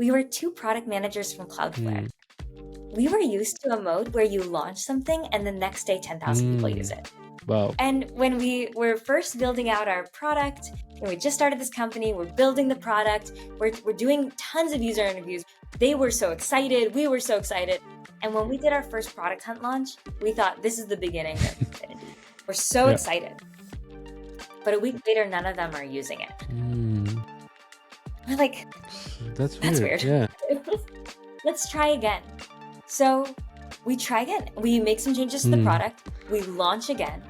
we were two product managers from Cloudflare. We were used to a mode where you launch something and the next day 10,000 people use it. Wow. And when we were first building out our product, and we just started this company, we're building the product, we're doing tons of user interviews. They were so excited, we were so excited. And when we did our first product hunt launch, we thought this is the beginning of infinity. We're so excited. But a week later, none of them are using it. We're like, that's weird. Yeah. Let's try again. So we try again. We make some changes to the product. We launch again.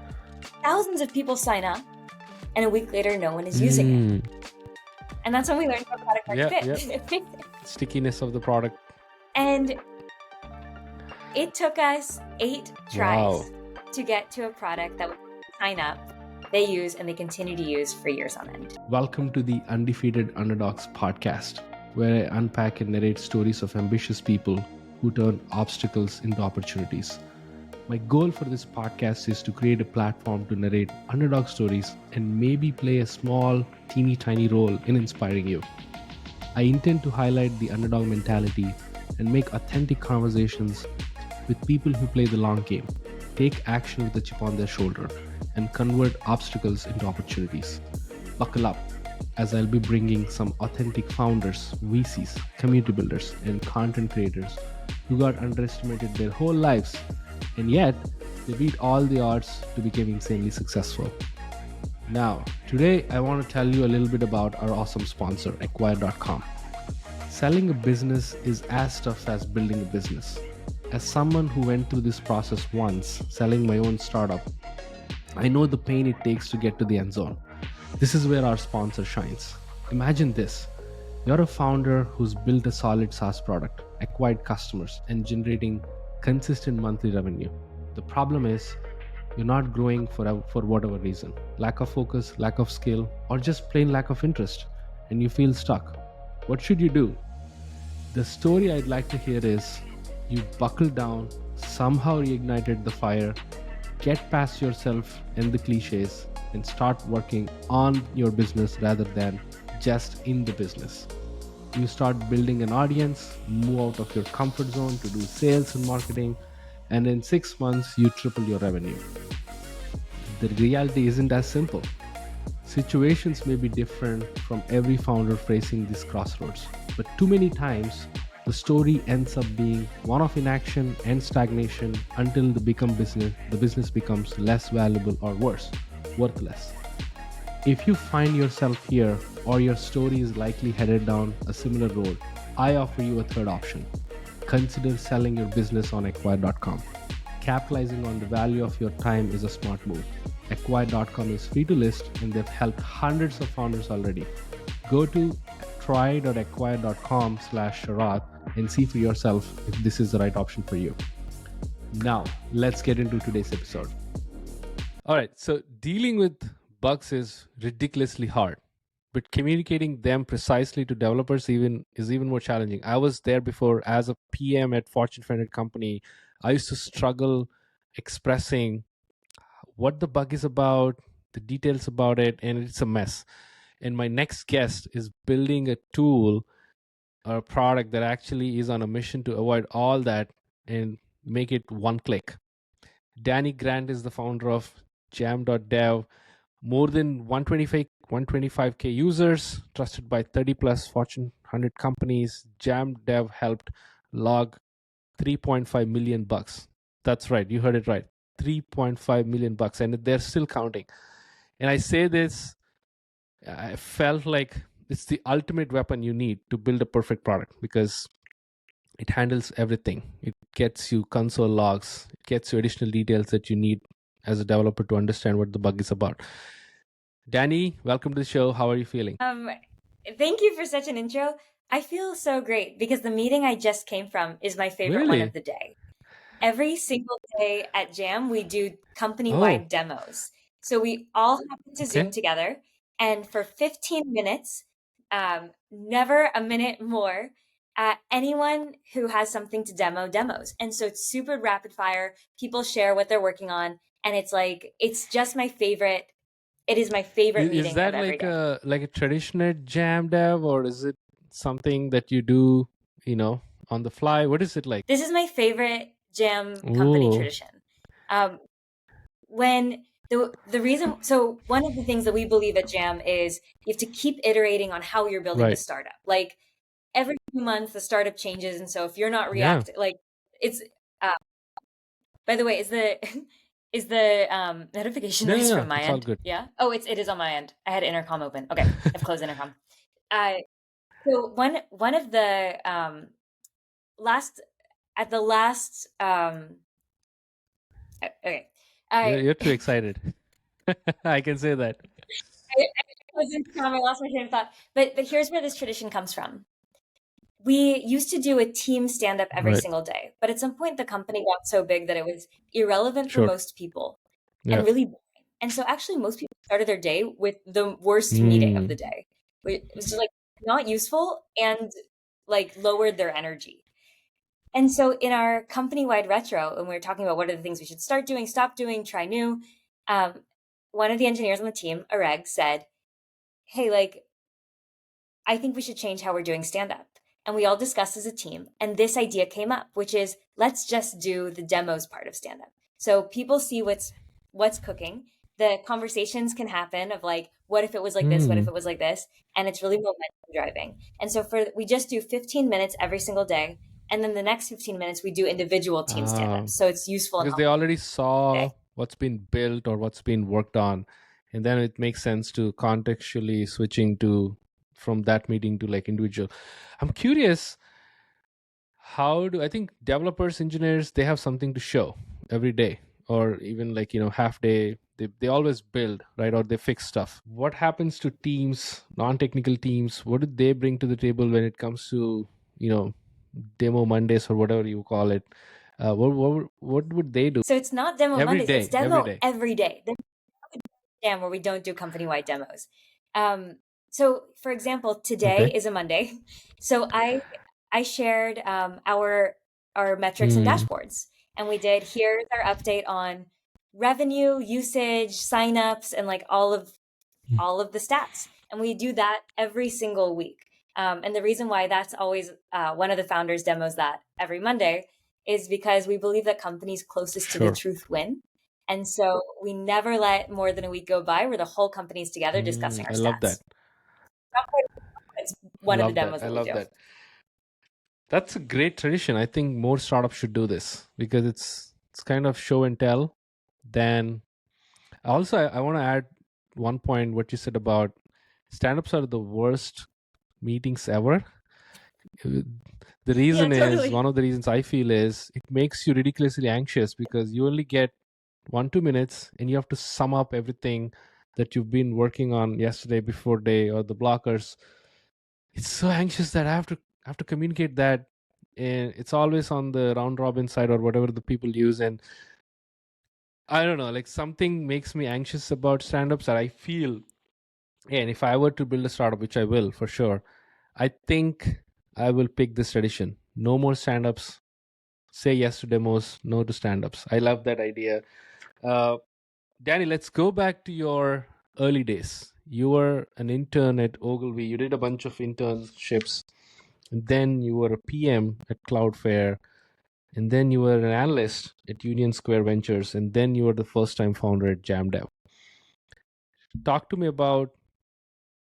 Thousands of people sign up. And a week later, no one is using it. And that's when we learned about product market fit. Stickiness of the product. And it took us 8 tries to get to a product that would sign up, they use, and they continue to use for years on end. Welcome to the Undefeated Underdogs podcast, where I unpack and narrate stories of ambitious people who turn obstacles into opportunities. My goal for this podcast is to create a platform to narrate underdog stories and maybe play a small, teeny tiny role in inspiring you. I intend to highlight the underdog mentality and make authentic conversations with people who play the long game, take action with a chip on their shoulder, and convert obstacles into opportunities. Buckle up, as I'll be bringing some authentic founders, VCs, community builders, and content creators who got underestimated their whole lives, and yet they beat all the odds to become insanely successful. Now, today I want to tell you a little bit about our awesome sponsor, Acquire.com. Selling a business is as tough as building a business. As someone who went through this process once, selling my own startup, I know the pain it takes to get to the end zone. This is where our sponsor shines. Imagine this. You're a founder who's built a solid SaaS product, acquired customers, and generating consistent monthly revenue. The problem is, you're not growing for whatever reason. Lack of focus, lack of skill, or just plain lack of interest, and you feel stuck. What should you do? The story I'd like to hear is, you buckled down, somehow reignited the fire, get past yourself and the cliches, and start working on your business rather than just in the business. You start building an audience, move out of your comfort zone to do sales and marketing, and in 6 months, you triple your revenue. The reality isn't as simple. Situations may be different from every founder facing this crossroads, but too many times, the story ends up being one of inaction and stagnation until the business becomes less valuable or worse, worthless. If you find yourself here or your story is likely headed down a similar road, I offer you a third option. Consider selling your business on Acquire.com. Capitalizing on the value of your time is a smart move. Acquire.com is free to list and they've helped hundreds of founders already. Go to try.acquire.com/Sharath and see for yourself if this is the right option for you. Now, let's get into today's episode. All right, so dealing with bugs is ridiculously hard, but communicating them precisely to developers is even more challenging. I was there before as a PM at Fortune 500 company. I used to struggle expressing what the bug is about, the details about it, and it's a mess. And my next guest is building a tool or a product that actually is on a mission to avoid all that and make it one click. Dani Grant is the founder of Jam.dev, more than 125K users, trusted by 30 plus Fortune 100 companies. Jam.dev helped log 3.5 million bucks. That's right, you heard it right. 3.5 million bucks, and they're still counting. And I say this, I felt like it's the ultimate weapon you need to build a perfect product because it handles everything. It gets you console logs, it gets you additional details that you need as a developer to understand what the bug is about. Dani, welcome to the show. How are you feeling? Thank you for such an intro. I feel so great because the meeting I just came from is my favorite one of the day. Every single day at Jam, we do company-wide demos. So we all happen to Zoom together, and for 15 minutes, never a minute more, anyone who has something to demos. And so it's super rapid fire. People share what they're working on, and it's just my favorite. It is my favorite meeting. Is that of every like day. like a traditional Jam.dev, or is it something that you do, on the fly? What is it like? This is my favorite Jam company tradition. When the reason, so one of the things that we believe at Jam is you have to keep iterating on how you're building the startup. Like every few months, the startup changes, and so if you're not reacting, like it's. By the way, is the notification noise from my it's end? all good. Yeah. Oh, it is on my end. I had intercom open. Okay, I've closed intercom. So one of the last at the last okay. You're too excited. I can say that. I was in I lost my train of thought. But here's where this tradition comes from. We used to do a team stand up every single day, but at some point the company got so big that it was irrelevant for most people and really boring. And so actually most people started their day with the worst meeting of the day. It was just like not useful and like lowered their energy. And so in our company-wide retro, and we were talking about what are the things we should start doing, stop doing, try new, one of the engineers on the team, Areg, said, hey, like, I think we should change how we're doing stand-up. And we all discussed as a team. And this idea came up, which is let's just do the demos part of stand-up. So people see what's cooking. The conversations can happen of like, what if it was like this? What if it was like this? And it's really momentum driving. And so we just do 15 minutes every single day. And then the next 15 minutes, we do individual team stand-ups. So it's useful. Because they already saw what's been built or what's been worked on. And then it makes sense to contextually switching from that meeting to like individual. I'm curious, I think developers, engineers, they have something to show every day or even like, half day. They always build, right? Or they fix stuff. What happens to teams, non-technical teams? What do they bring to the table when it comes to, demo Mondays or whatever you call it? What would they do? So it's not demo every Mondays, day, it's demo every day. There's Jam where we don't do company-wide demos. So for example, today is a Monday. So I shared our metrics and dashboards. And we did, here's our update on revenue, usage, signups, and like all of the stats. And we do that every single week. And the reason why that's always one of the founders demos that every Monday is because we believe that companies closest to the truth win. And so we never let more than a week go by where the whole company's together discussing our stats. I love that. It's one of the demos that we do. That's a great tradition. I think more startups should do this because it's kind of show and tell. Then also, I want to add one point, what you said about stand-ups are the worst meetings ever. The reason is, one of the reasons I feel is it makes you ridiculously anxious because you only get 1-2 minutes and you have to sum up everything that you've been working on yesterday, before day, or the blockers. It's so anxious that I have to communicate that, and it's always on the round robin side or whatever the people use. And I don't know, like something makes me anxious about stand-ups that I feel, and if I were to build a startup, which I will for sure, I think I will pick this tradition. No more stand-ups. Say yes to demos, no to stand-ups. I love that idea. Dani, let's go back to your early days. You were an intern at Ogilvy. You did a bunch of internships. And then you were a PM at Cloudflare. And then you were an analyst at Union Square Ventures. And then you were the first-time founder at Jam.dev. Talk to me about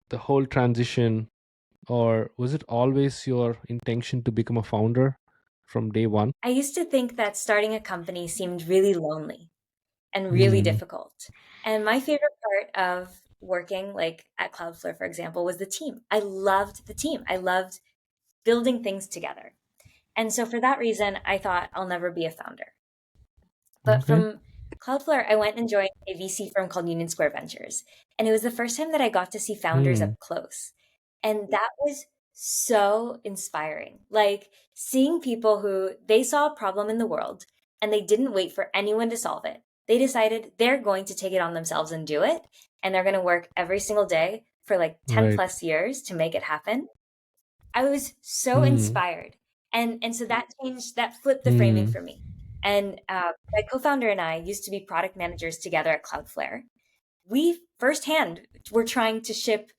the whole transition. Or was it always your intention to become a founder from day one? I used to think that starting a company seemed really lonely and really difficult. And my favorite part of working like at Cloudflare, for example, was the team. I loved the team. I loved building things together. And so for that reason, I thought I'll never be a founder. But from Cloudflare, I went and joined a VC firm called Union Square Ventures. And it was the first time that I got to see founders up close. And that was so inspiring. Like seeing people who they saw a problem in the world and they didn't wait for anyone to solve it. They decided they're going to take it on themselves and do it. And they're going to work every single day for like 10 plus years to make it happen. I was so inspired. And so that flipped the framing for me. And my co-founder and I used to be product managers together at Cloudflare. We firsthand were trying to ship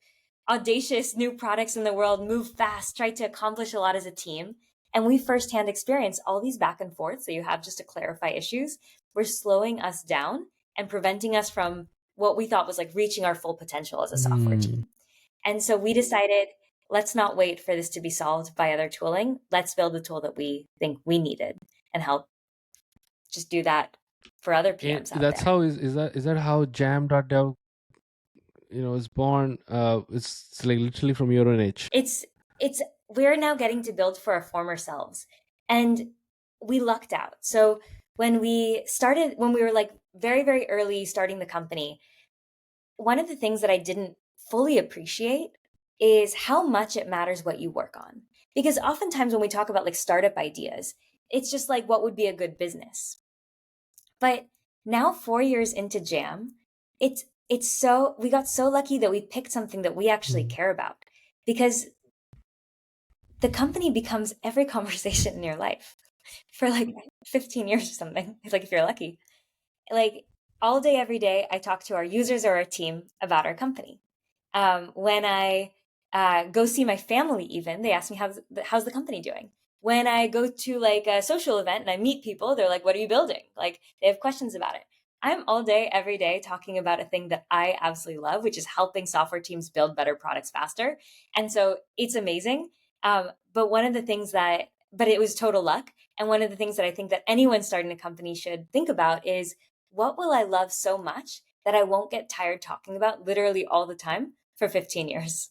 audacious new products in the world, move fast, try to accomplish a lot as a team. And we firsthand experience all these back and forths that you have just to clarify issues were slowing us down and preventing us from what we thought was like reaching our full potential as a software team. And so we decided, let's not wait for this to be solved by other tooling. Let's build the tool that we think we needed and help just do that for other PMs out that's there. how is that how Jam.dev is born? It's like literally from your own age. It's we're now getting to build for our former selves, and we lucked out. So when we were like very, very early starting the company, one of the things that I didn't fully appreciate is how much it matters what you work on. Because oftentimes when we talk about like startup ideas, it's just like what would be a good business. But now 4 years into Jam, we got so lucky that we picked something that we actually care about, because the company becomes every conversation in your life for like 15 years or something. It's like, if you're lucky, like all day, every day, I talk to our users or our team about our company. When I go see my family, even, they ask me, how's the company doing? When I go to like a social event and I meet people, they're like, what are you building? Like, they have questions about it. I'm all day, every day talking about a thing that I absolutely love, which is helping software teams build better products faster. And so it's amazing. But it was total luck. And one of the things that I think that anyone starting a company should think about is, what will I love so much that I won't get tired talking about literally all the time for 15 years?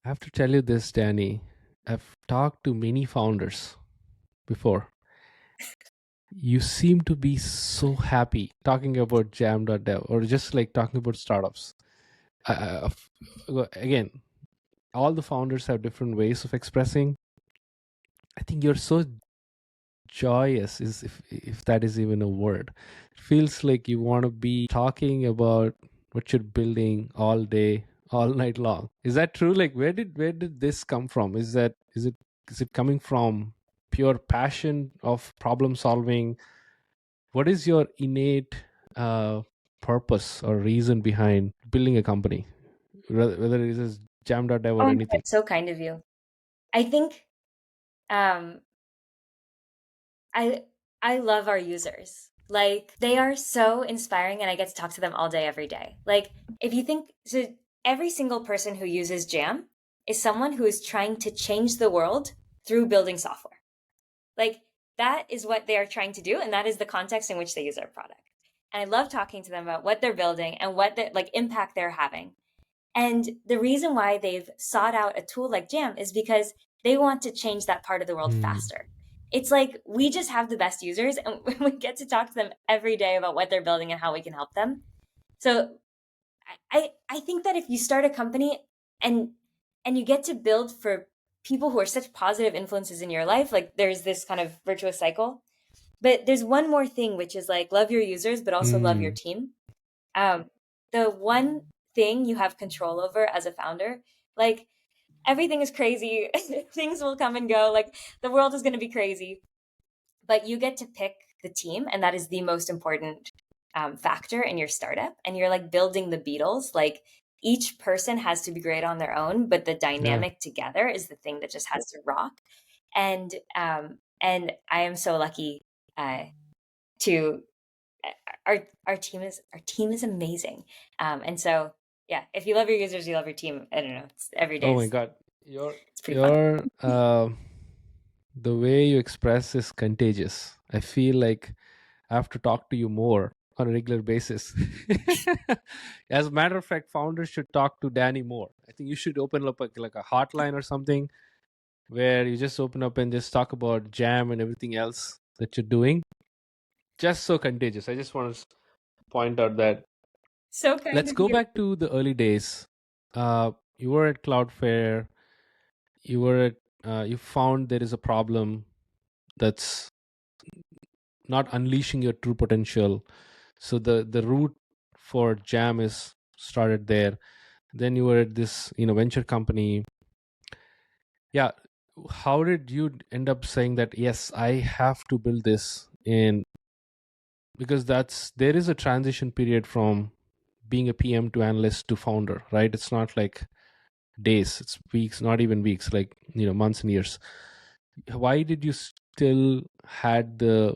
I have to tell you this, Dani. I've talked to many founders before. You seem to be so happy talking about Jam.dev or just like talking about startups. Again, all the founders have different ways of expressing. I think you're so joyous, is if that is even a word. It feels like you want to be talking about what you're building all day, all night long. Is that true? Like, where did this come from? Is it coming from pure passion of problem solving? What is your innate purpose or reason behind building a company, whether it is Jam.dev or anything? That's so kind of you. I think um, I love our users. Like, they are so inspiring, and I get to talk to them all day, every day. Like, if you think, so every single person who uses Jam is someone who is trying to change the world through building software. Like, that is what they are trying to do, and that is the context in which they use our product. And I love talking to them about what they're building and what the like impact they're having. And the reason why they've sought out a tool like Jam is because they want to change that part of the world faster. It's like, we just have the best users, and we get to talk to them every day about what they're building and how we can help them. So I think that if you start a company and you get to build for people who are such positive influences in your life, like, there's this kind of virtuous cycle. But there's one more thing, which is like, love your users, but also love your team. The one thing you have control over as a founder, like, everything is crazy. Things will come and go. Like, the world is going to be crazy, but you get to pick the team, and that is the most important factor in your startup. And you're like building the Beatles. Like, each person has to be great on their own, but the dynamic together is the thing that just has to rock. And I am so lucky to our team is amazing. And so, yeah, if you love your users, you love your team. I don't know. It's every day. Oh my God, it's pretty fun. The way you express is contagious. I feel like I have to talk to you more on a regular basis. As a matter of fact, founders should talk to Dani more. I think you should open up like a hotline or something where you just open up and just talk about Jam and everything else that you're doing. Just so contagious. I just want to point out that. So kind. Let's go back to the early days. You were at Cloudflare. You found there is a problem that's not unleashing your true potential. So the route for Jam is started there. Then you were at this venture company. Yeah, how did you end up saying that, yes, I have to build this? And because there is a transition period from being a PM to analyst to founder, right? It's not like days, it's weeks, not even weeks, like months and years. Why did you still had the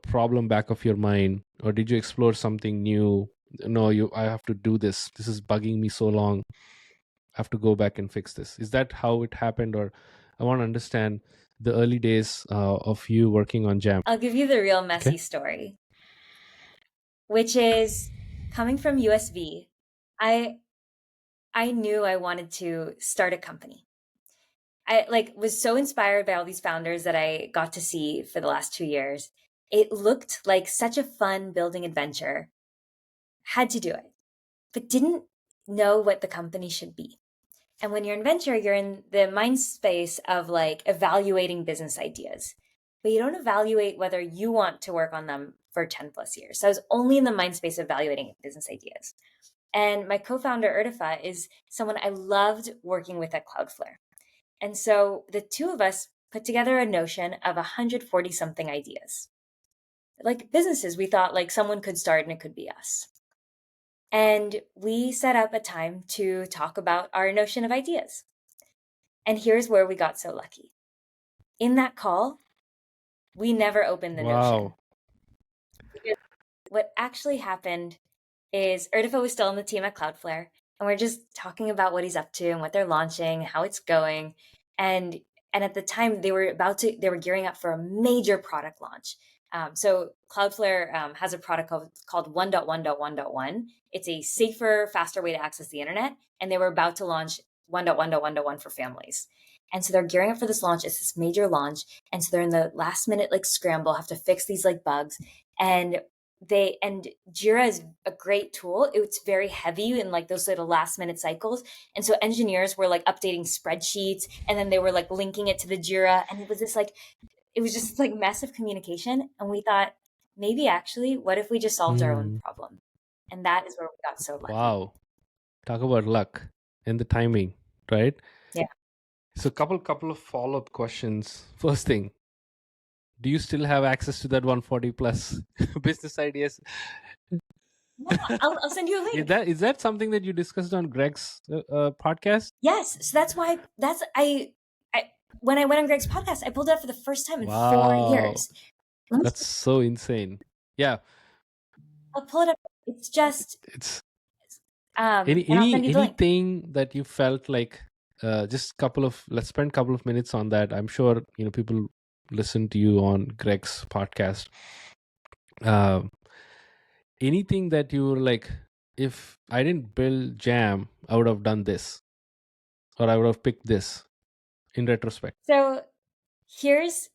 problem back of your mind, or did you explore something new? No, I have to do this is bugging me so long, I have to go back and fix this. Is that how it happened? Or I want to understand the early days of you working on Jam. I'll give you the real messy Okay. story, which is coming from USV. I knew I wanted to start a company. I was so inspired by all these founders that I got to see for the last 2 years. It looked like such a fun building adventure. Had to do it, but didn't know what the company should be. And when you're in venture, you're in the mind space of like evaluating business ideas, but you don't evaluate whether you want to work on them for 10 plus years. So I was only in the mind space of evaluating business ideas. And my co-founder, Urtifa, is someone I loved working with at Cloudflare. And so the two of us put together a notion of 140 something ideas. Like businesses we thought like someone could start and it could be us. And we set up a time to talk about our notion of ideas. And here's where we got so lucky. In that call, we never opened the notion. Because what actually happened is Urtifa was still on the team at Cloudflare, and we're just talking about what he's up to and what they're launching, how it's going. And at the time they were gearing up for a major product launch. So Cloudflare has a product called 1.1.1.1. It's a safer, faster way to access the internet. And they were about to launch 1.1.1.1 for families. And so they're gearing up for this launch. It's this major launch. And so they're in the last minute scramble, have to fix these bugs. And Jira is a great tool. It's very heavy in those little last minute cycles. And so engineers were updating spreadsheets, and then they were linking it to the Jira. And it was just massive communication. And we thought, maybe actually, what if we just solved our own problem? And that is where we got so lucky. Wow. Talk about luck and the timing, right? Yeah. So couple of follow-up questions. First thing, do you still have access to that 140 plus business ideas? No, I'll send you a link. Is that something that you discussed on Greg's podcast? Yes. So that's why when I went on Greg's podcast, I pulled it up for the first time in 4 years. That's so insane. Yeah. I'll pull it up. It's just anything that you felt like let's spend a couple of minutes on that. I'm sure people listen to you on Greg's podcast. Anything that you were like, if I didn't build Jam, I would have done this, or I would have picked this in retrospect. So here's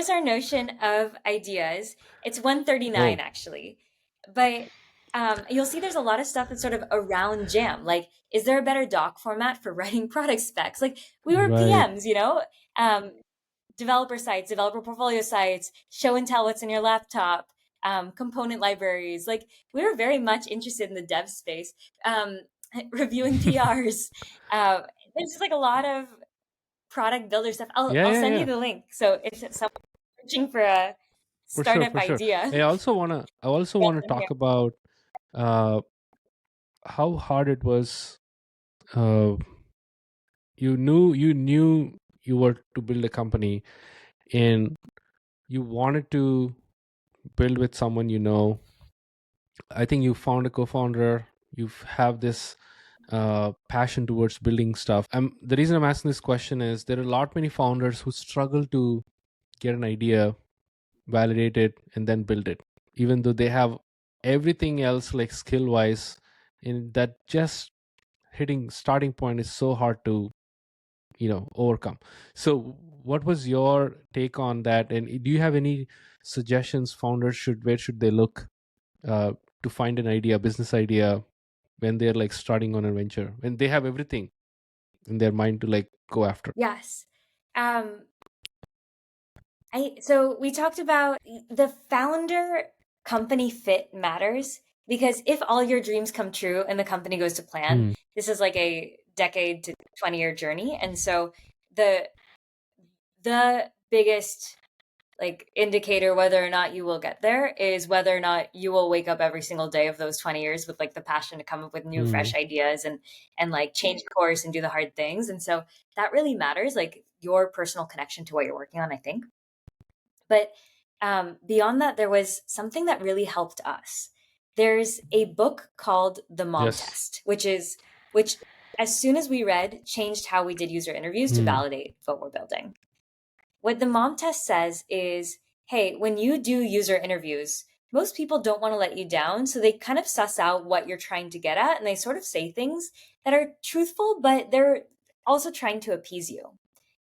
our notion of ideas. It's 139 actually, but you'll see there's a lot of stuff that's sort of around Jam. Is there a better doc format for writing product specs? We were PMs, developer sites, developer portfolio sites, show and tell what's in your laptop, component libraries. We were very much interested in the dev space, reviewing PRs. There's just a lot of product builder stuff. I'll send you the link. So if someone's searching for a startup idea, I also wanna talk about how hard it was. You knew you were to build a company, and you wanted to build with someone. I think you found a co-founder. You have this passion towards building stuff. The reason I'm asking this question is there are many founders who struggle to get an idea, validate it, and then build it, even though they have everything else skill wise. In that, just hitting starting point is so hard to overcome. So what was your take on that, and do you have any suggestions founders where should they look to find an idea, business idea, when they're starting on a venture, when they have everything in their mind to go after? Yes. So we talked about the founder company fit matters, because if all your dreams come true and the company goes to plan, this is a decade to 20-year journey. And so the biggest like indicator whether or not you will get there is whether or not you will wake up every single day of those 20 years with like the passion to come up with new fresh ideas and like change course and do the hard things. And so that really matters, like your personal connection to what you're working on, I think. But beyond that, there was something that really helped us. There's a book called The Mom Test, which as soon as we read, changed how we did user interviews to validate what we're building. What the Mom Test says is, hey, when you do user interviews, most people don't want to let you down. So they kind of suss out what you're trying to get at. And they sort of say things that are truthful, but they're also trying to appease you.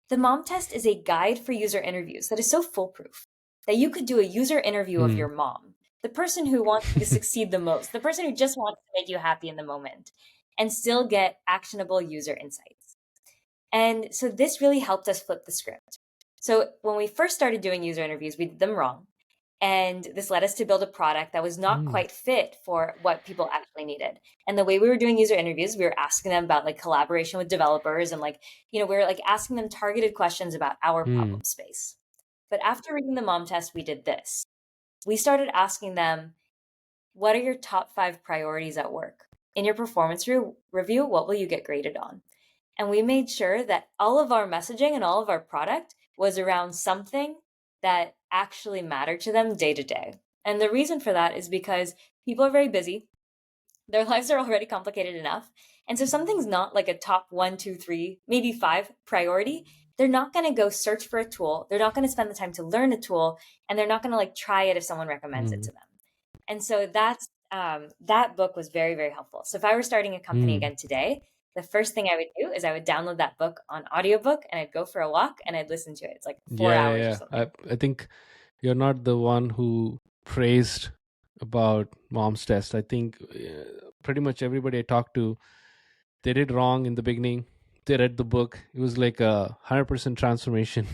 The Mom Test is a guide for user interviews that is so foolproof that you could do a user interview of your mom, the person who wants you to succeed the most, the person who just wants to make you happy in the moment, and still get actionable user insights. And so this really helped us flip the script. So when we first started doing user interviews, we did them wrong. And this led us to build a product that was not quite fit for what people actually needed. And the way we were doing user interviews, we were asking them about like collaboration with developers and like, we were like asking them targeted questions about our problem space. But after reading the Mom Test, we did this. We started asking them, what are your top 5 priorities at work? In your performance review, what will you get graded on? And we made sure that all of our messaging and all of our product was around something that actually mattered to them day to day. And the reason for that is because people are very busy. Their lives are already complicated enough. And so something's not like a top 1, 2, 3, maybe 5 priority. They're not going to go search for a tool. They're not going to spend the time to learn a tool. And they're not going to like try it if someone recommends it to them. And so that book was very, very helpful. So if I were starting a company again today, the first thing I would do is I would download that book on audiobook and I'd go for a walk and I'd listen to it. It's like 4 hours or something. I think you're not the one who praised about Mom's Test. I think pretty much everybody I talked to, they did wrong in the beginning. They read the book. It was like 100% transformation.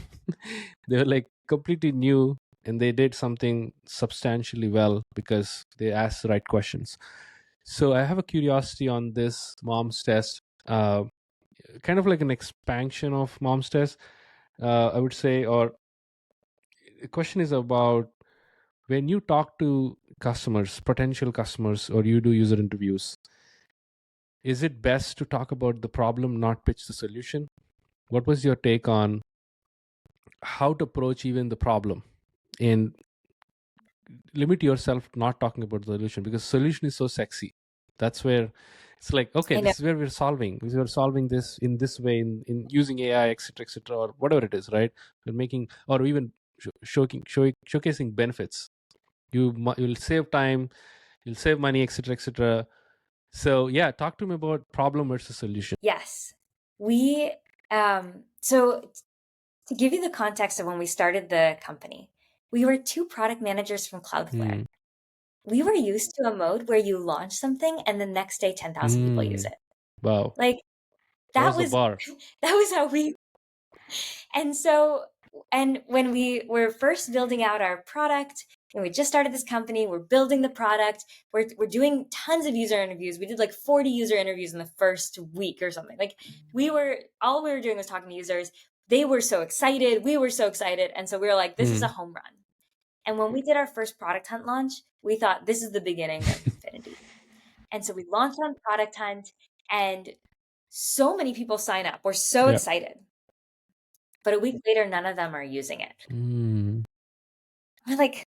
They were like completely new and they did something substantially well because they asked the right questions. So I have a curiosity on this Mom's Test, kind of like an expansion of Mom's Test, I would say. Or the question is about when you talk to customers, potential customers, or you do user interviews, is it best to talk about the problem, not pitch the solution? What was your take on how to approach even the problem and limit yourself not talking about the solution, because solution is so sexy. That's where it's like, okay, this is where we're solving. We're solving this in this way, in using AI, etc., or whatever it is, right? We're making, or even showcasing benefits. You'll save time, you'll save money, etc. So yeah, talk to me about problem versus solution. Yes, we so to give you the context of when we started the company, we were 2 product managers from Cloudflare. We were used to a mode where you launch something and the next day 10,000 people use it. Wow. Like that was the bar. That was how we. And when we were first building out our product, and we just started this company, we're building the product, we're doing tons of user interviews. We did like 40 user interviews in the first week or something. Like all we were doing was talking to users. They were so excited. We were so excited. And so we were like, this is a home run. And when we did our first Product Hunt launch, we thought this is the beginning of infinity. And so we launched on Product Hunt and so many people sign up. We're so excited. But a week later, none of them are using it. We're like,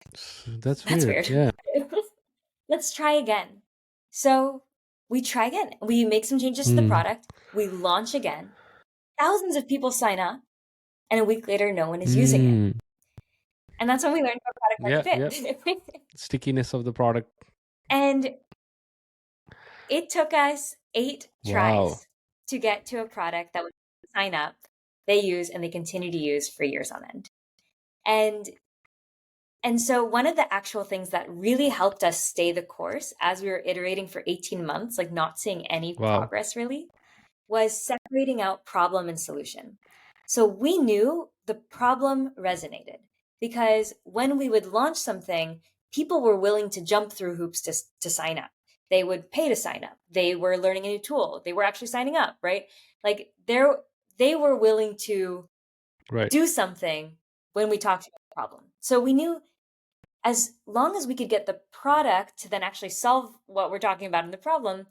that's weird. Yeah. Let's try again. So we try again. We make some changes to the product. We launch again. Thousands of people sign up. And a week later, no one is using it. And that's when we learned about product market fit. Stickiness of the product. And it took us 8 tries to get to a product that would sign up, they use, and they continue to use for years on end. And so one of the actual things that really helped us stay the course as we were iterating for 18 months, like not seeing any progress really, was separating out problem and solution. So we knew the problem resonated because when we would launch something, people were willing to jump through hoops to sign up. They would pay to sign up. They were learning a new tool. They were actually signing up, right? Like they were willing to do something when we talked about problem. So we knew as long as we could get the product to then actually solve what we're talking about in the problem,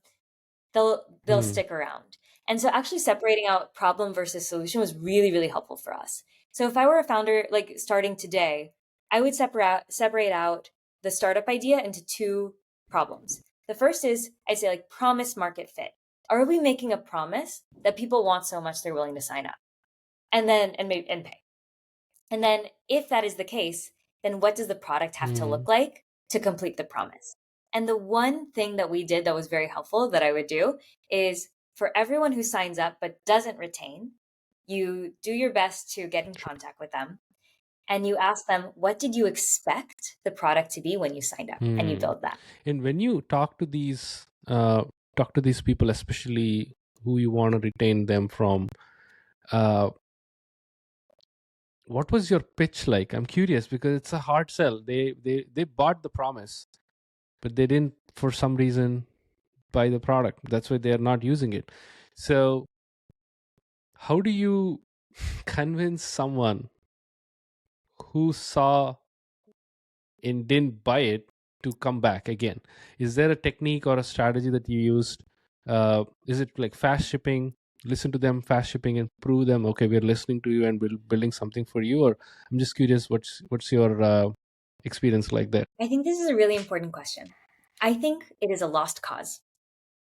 they'll stick around. And so actually separating out problem versus solution was really, really helpful for us. So if I were a founder, like starting today, I would separate out the startup idea into two problems. The first is, I'd say, like, promise market fit. Are we making a promise that people want so much they're willing to sign up and pay? And then if that is the case, then what does the product have to look like to complete the promise? And the one thing that we did that was very helpful that I would do is, for everyone who signs up but doesn't retain, you do your best to get in contact with them and you ask them, what did you expect the product to be when you signed up? And you build that. And when you talk to these people, especially who you want to retain them from, what was your pitch like? I'm curious because it's a hard sell. They bought the promise, but they didn't, for some reason, buy the product. That's why they are not using it. So how do you convince someone who saw and didn't buy it to come back again? Is there a technique or a strategy that you used? Is it like fast shipping? Listen to them, fast shipping, and prove them, okay, we're listening to you and we're building something for you? Or I'm just curious, what's your experience like that? I think this is a really important question. I think it is a lost cause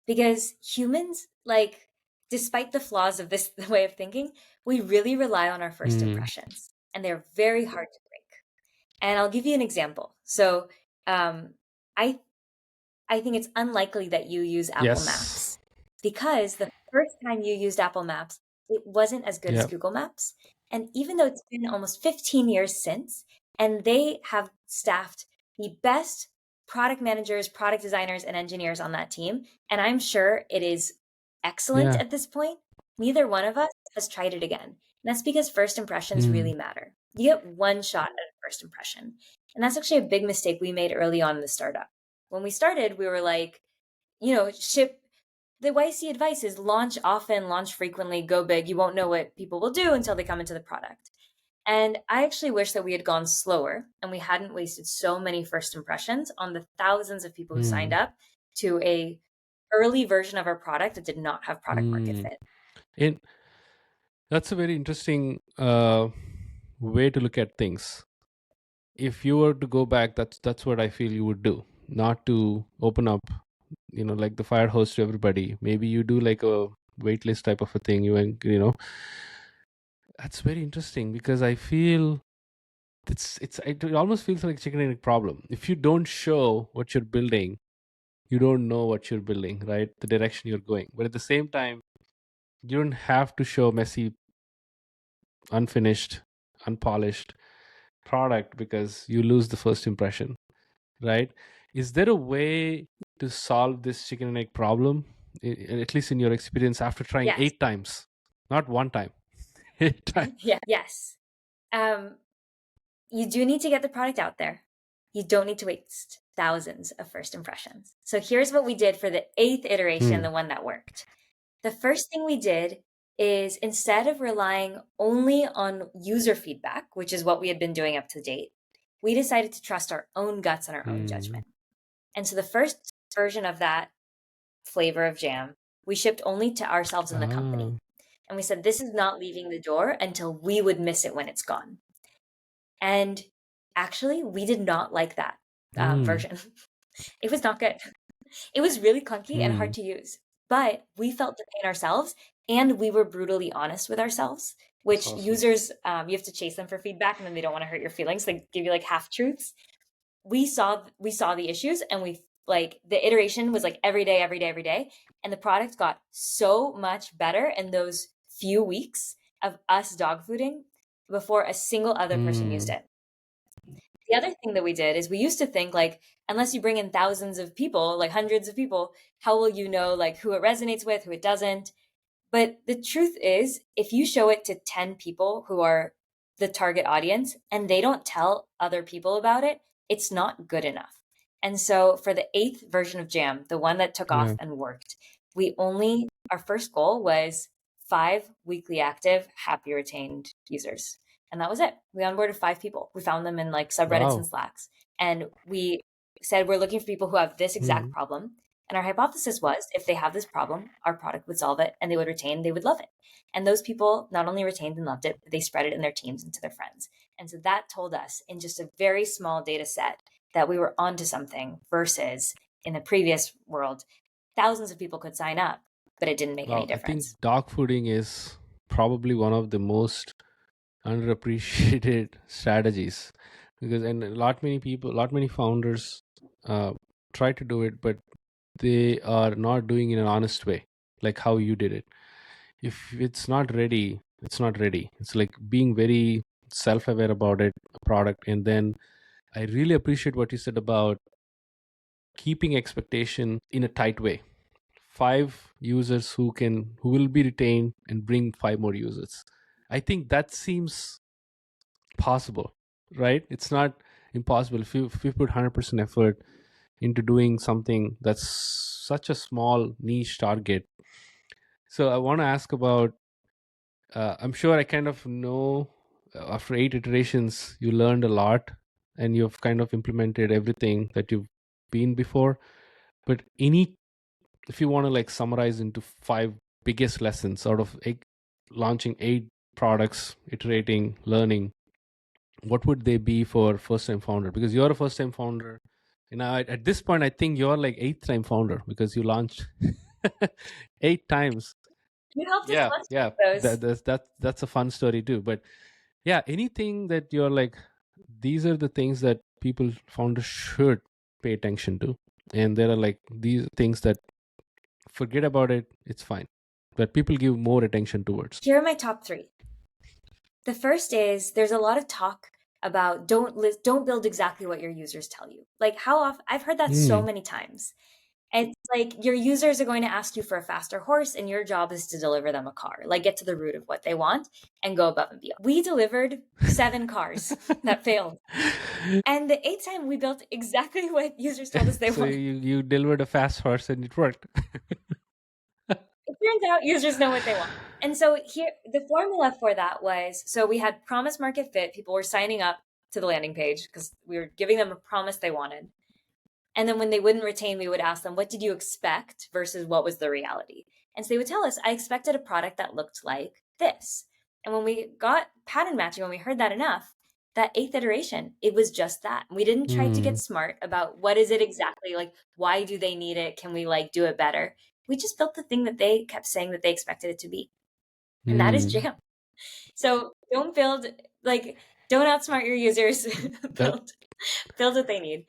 because humans, like, despite the flaws of this way of thinking, we really rely on our first impressions, and they're very hard to break. And I'll give you an example. So I think it's unlikely that you use Apple Maps, because the first time you used Apple Maps, it wasn't as good as Google Maps. And even though it's been almost 15 years since, and they have staffed the best product managers, product designers, and engineers on that team, and I'm sure it is excellent at this point, neither one of us has tried it again. And that's because first impressions really matter. You get one shot at a first impression. And that's actually a big mistake we made early on in the startup. When we started, we were like, the YC advice is launch often, launch frequently, go big. You won't know what people will do until they come into the product. And I actually wish that we had gone slower and we hadn't wasted so many first impressions on the thousands of people who signed up to a early version of our product that did not have product market fit. And that's a very interesting way to look at things. If you were to go back, that's what I feel you would do. Not to open up, like the fire hose to everybody. Maybe you do like a waitlist type of a thing. That's very interesting because I feel it almost feels like a chicken and egg problem. If you don't show what you're building, you don't know what you're building, right? The direction you're going. But at the same time, you don't have to show messy, unfinished, unpolished product because you lose the first impression, right? Is there a way to solve this chicken and egg problem, at least in your experience, after trying 8 times? Not one time, 8 times. Yes. You do need to get the product out there. You don't need to waste thousands of first impressions. So here's what we did for the 8th iteration, the one that worked. The first thing we did is, instead of relying only on user feedback, which is what we had been doing up to date, we decided to trust our own guts and our own judgment. And so the first version of that flavor of jam, we shipped only to ourselves and the company. And we said, this is not leaving the door until we would miss it when it's gone. And actually, we did not like that version. It was not good. It was really clunky and hard to use. But we felt the pain ourselves, and we were brutally honest with ourselves, which users, you have to chase them for feedback, and then they don't want to hurt your feelings. They give you like half truths. We saw the issues, and the iteration was like every day. And the product got so much better in those few weeks of us dog fooding before a single other person used it. The other thing that we did is, we used to think, like, unless you bring in thousands of people, like hundreds of people, how will you know like who it resonates with, who it doesn't? But the truth is, if you show it to 10 people who are the target audience and they don't tell other people about it, it's not good enough. And so for the 8th version of Jam, the one that took off and worked, our first goal was 5 weekly active, happy retained users. And that was it. We onboarded 5 people. We found them in like subreddits and Slacks. And we said, we're looking for people who have this exact problem. And our hypothesis was if they have this problem, our product would solve it and they would retain, they would love it. And those people not only retained and loved it, but they spread it in their teams and to their friends. And so that told us in just a very small data set that we were onto something versus in the previous world, thousands of people could sign up, but it didn't make any difference. I think dog fooding is probably one of the most underappreciated strategies because and lot many founders try to do it, but they are not doing it in an honest way, like how you did it. If it's not ready, it's not ready. It's like being very self-aware about it, product, and then I really appreciate what you said about keeping expectation in a tight way. 5 users who will be retained and bring 5 more users. I think that seems possible, right? It's not impossible if you put 100% effort into doing something that's such a small niche target. So I want to ask about I'm sure I kind of know after 8 iterations you learned a lot and you've kind of implemented everything that you've been before, but if you want to like summarize into 5 biggest lessons out of launching 8 products, iterating, learning, what would they be for first time founder? Because you're a first time founder and at this point I think you're like 8th time founder because you launched 8 times. You helped us those. That's a fun story too. But yeah, anything that you're like, these are the things that founders should pay attention to, and there are like these things that forget about it, it's fine, but people give more attention towards. Here are my top 3. The first is there's a lot of talk about don't build exactly what your users tell you. Like how often I've heard that so many times. It's like your users are going to ask you for a faster horse and your job is to deliver them a car. Like get to the root of what they want and go above and beyond. We delivered 7 cars that failed. And the 8th time we built exactly what users told us they so wanted. you delivered a fast horse and it worked. It turns out users know what they want. And so here, the formula for that was, so we had promise market fit. People were signing up to the landing page because we were giving them a promise they wanted. And then when they wouldn't retain, we would ask them, what did you expect versus what was the reality? And so they would tell us, I expected a product that looked like this. And when we got pattern matching, when we heard that enough, that 8th iteration, it was just that. We didn't try to get smart about what is it exactly, like, why do they need it? Can we like do it better? We just built the thing that they kept saying that they expected it to be. And that is Jam. So don't outsmart your users. build what they need.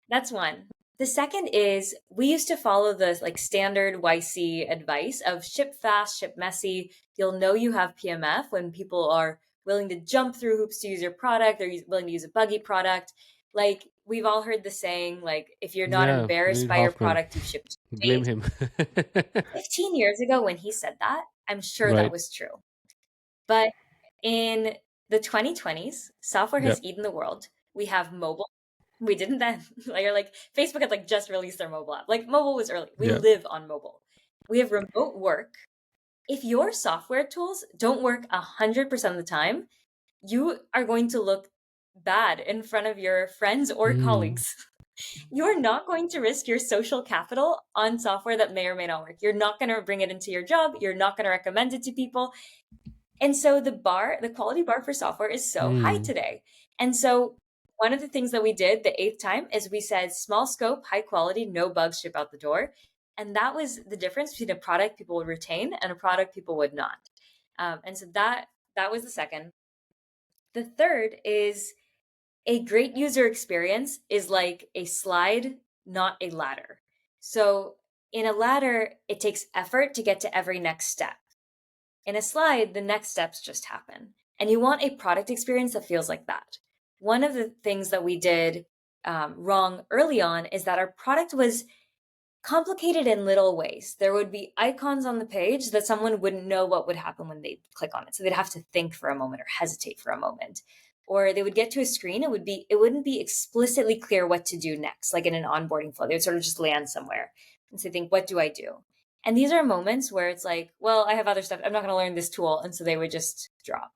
That's one. The second is we used to follow the like standard YC advice of ship fast, ship messy. You'll know you have PMF when people are willing to jump through hoops to use your product. They're willing to use a buggy product. Like we've all heard the saying, like if you're not embarrassed by your product, you ship. Blame him. 15 years ago when he said that, I'm sure that was true. But in the 2020s, software has eaten the world. We have mobile. We didn't then. like Facebook had like just released their mobile app. Like mobile was early. We live on mobile. We have remote work. If your software tools don't work 100% of the time, you are going to look bad in front of your friends or colleagues. You're not going to risk your social capital on software that may or may not work. You're not going to bring it into your job. You're not going to recommend it to people. And so the quality bar for software is so high today. And so one of the things that we did the 8th time is we said small scope, high quality, no bugs, ship out the door. And that was the difference between a product people would retain and a product people would not. And so that was the second. The third is a great user experience is like a slide, not a ladder. So in a ladder, it takes effort to get to every next step. In a slide, the next steps just happen. And you want a product experience that feels like that. One of the things that we did wrong early on is that our product was complicated in little ways. There would be icons on the page that someone wouldn't know what would happen when they click on it. So they'd have to think for a moment or hesitate for a moment. Or they would get to a screen, it wouldn't be explicitly clear what to do next, like in an onboarding flow. They would sort of just land somewhere. And so think, what do I do? And these are moments where it's like, well, I have other stuff. I'm not going to learn this tool. And so they would just drop.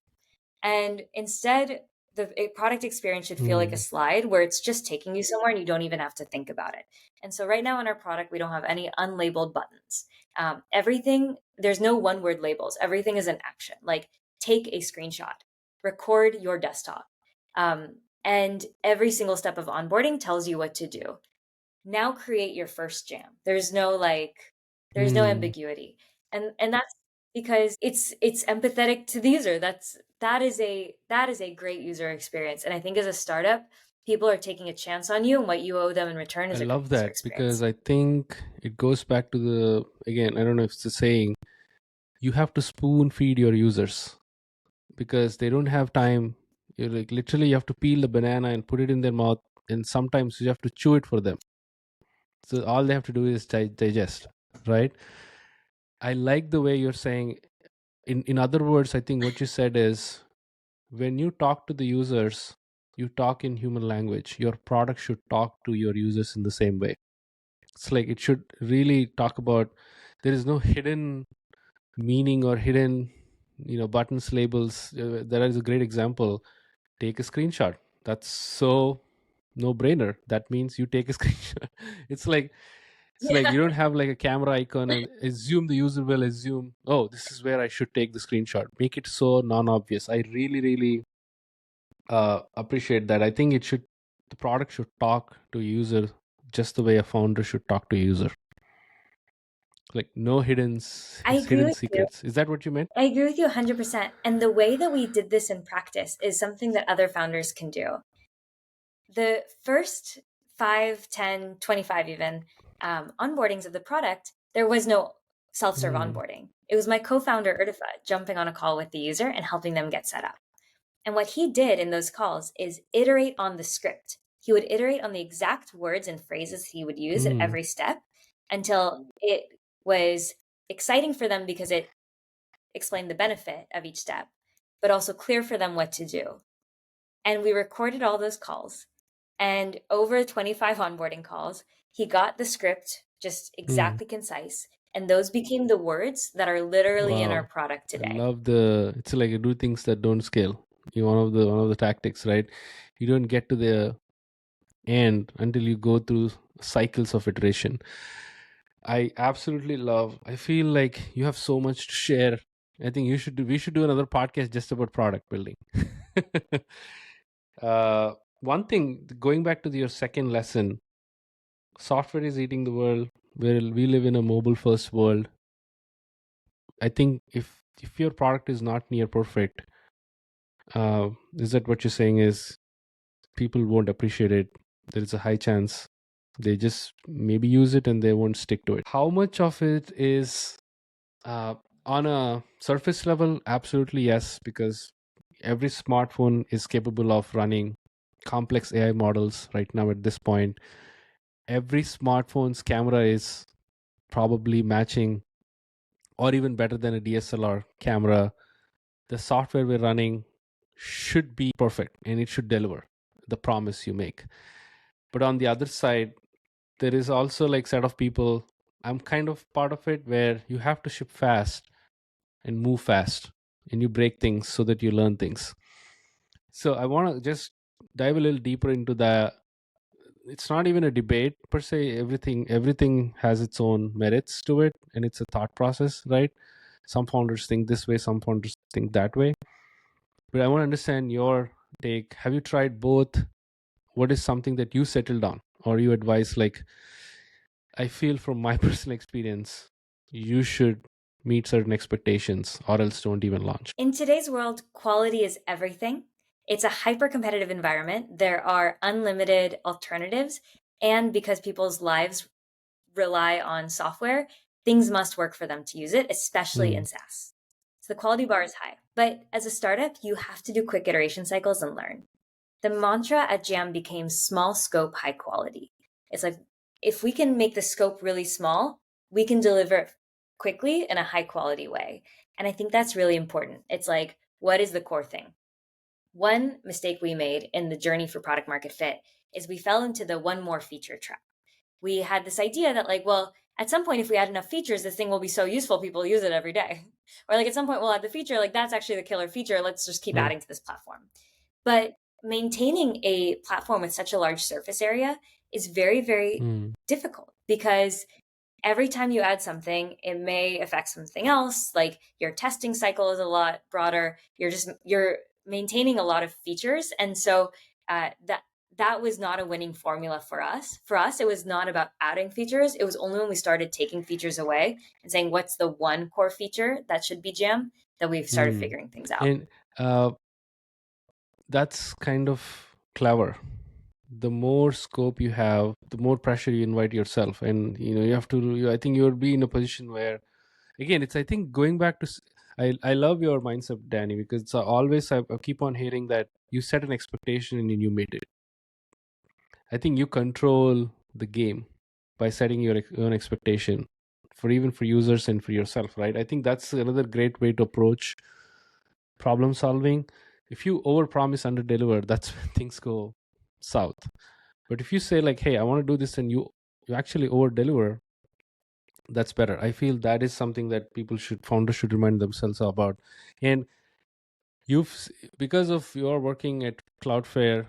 And instead, the product experience should feel like a slide where it's just taking you somewhere and you don't even have to think about it. And so right now in our product, we don't have any unlabeled buttons. Everything, there's no one word labels. Everything is an action. Like take a screenshot, record your desktop. And every single step of onboarding tells you what to do. Now create your first jam. There's no ambiguity. And that's because it's empathetic to the user. That is a great user experience. And I think as a startup, people are taking a chance on you, and what you owe them in return is I a love great user that because experience. I think it goes back to again, I don't know if it's a saying, you have to spoon feed your users because they don't have time. You're like literally you have to peel the banana and put it in their mouth, and sometimes you have to chew it for them. So all they have to do is digest, right? I like the way you're saying. In other words, I think what you said is when you talk to the users, you talk in human language. Your product should talk to your users in the same way. It's like it should really talk about there is no hidden meaning or hidden buttons, labels. That is a great example. Take a screenshot. That's so no brainer. That means you take a screenshot. It's like you don't have like a camera icon and assume the user will assume, oh, this is where I should take the screenshot. Make it so non-obvious. I really really appreciate that. I think the product should talk to a user just the way a founder should talk to a user. Like no hidden I agree hidden with you. secrets. Is that what you meant? I agree with you 100%. And the way that we did this in practice is something that other founders can do. The first 5, 10, 25 even onboardings of the product, there was no self-serve onboarding. It was my co-founder, Urtifa, jumping on a call with the user and helping them get set up. And what he did in those calls is iterate on the script. He would iterate on the exact words and phrases he would use at every step until it was exciting for them because it explained the benefit of each step, but also clear for them what to do. And we recorded all those calls. And over 25 onboarding calls, he got the script just exactly concise. And those became the words that are literally in our Wow. product I today. love it's like you do things that don't scale. One of the tactics, right? You don't get to the end until you go through cycles of iteration. I absolutely love. I feel like you have so much to share. I think we should do another podcast just about product building. One thing, going back to your second lesson, software is eating the world. We live in a mobile first world. I think if your product is not near perfect, is that what you're saying is people won't appreciate it? There is a high chance they just maybe use it and they won't stick to it. How much of it is on a surface level? Absolutely yes, because every smartphone is capable of running complex AI models right now at this point. Every smartphone's camera is probably matching or even better than a DSLR camera. The software we're running should be perfect and it should deliver the promise you make. But on the other side, there is also like set of people, I'm kind of part of it, where you have to ship fast and move fast and you break things so that you learn things. So I want to just dive a little deeper into it's not even a debate per se. Everything has its own merits to it, and it's a thought process, right? Some founders think this way, some founders think that way. But I want to understand your take. Have you tried both? What is something that you settled on or you advise? Like, I feel from my personal experience, you should meet certain expectations or else don't even launch. In today's world, quality is everything. It's a hyper competitive environment. There are unlimited alternatives. And because people's lives rely on software, things must work for them to use it, especially in SaaS. So the quality bar is high. But as a startup, you have to do quick iteration cycles and learn. The mantra at Jam became small scope, high quality. It's like, if we can make the scope really small, we can deliver it quickly in a high quality way. And I think that's really important. It's like, what is the core thing? One mistake we made in the journey for product market fit is we fell into the one more feature trap. We had this idea that like, well, at some point, if we add enough features, this thing will be so useful, people use it every day. Or like at some point, we'll add the feature, like that's actually the killer feature. Let's just keep adding to this platform. But maintaining a platform with such a large surface area is very, very difficult, because every time you add something, it may affect something else. Like your testing cycle is a lot broader. You're maintaining a lot of features. And so that was not a winning formula for us. For us, it was not about adding features. It was only when we started taking features away and saying, what's the one core feature that should be Jam, that we've started figuring things out. And that's kind of clever. The more scope you have, the more pressure you invite yourself, and you have to. I think you'll be in a position where, again, it's, I think, going back to. I love your mindset, Dani, because it's always I keep on hearing that you set an expectation and you meet it. I think you control the game by setting your own expectation, for even for users and for yourself, right? I think that's another great way to approach problem solving. If you overpromise, underdeliver, that's when things go south. But if you say like, hey, I want to do this, and you actually overdeliver, that's better. I feel that is something that founders should remind themselves about. And because of your working at Cloudflare,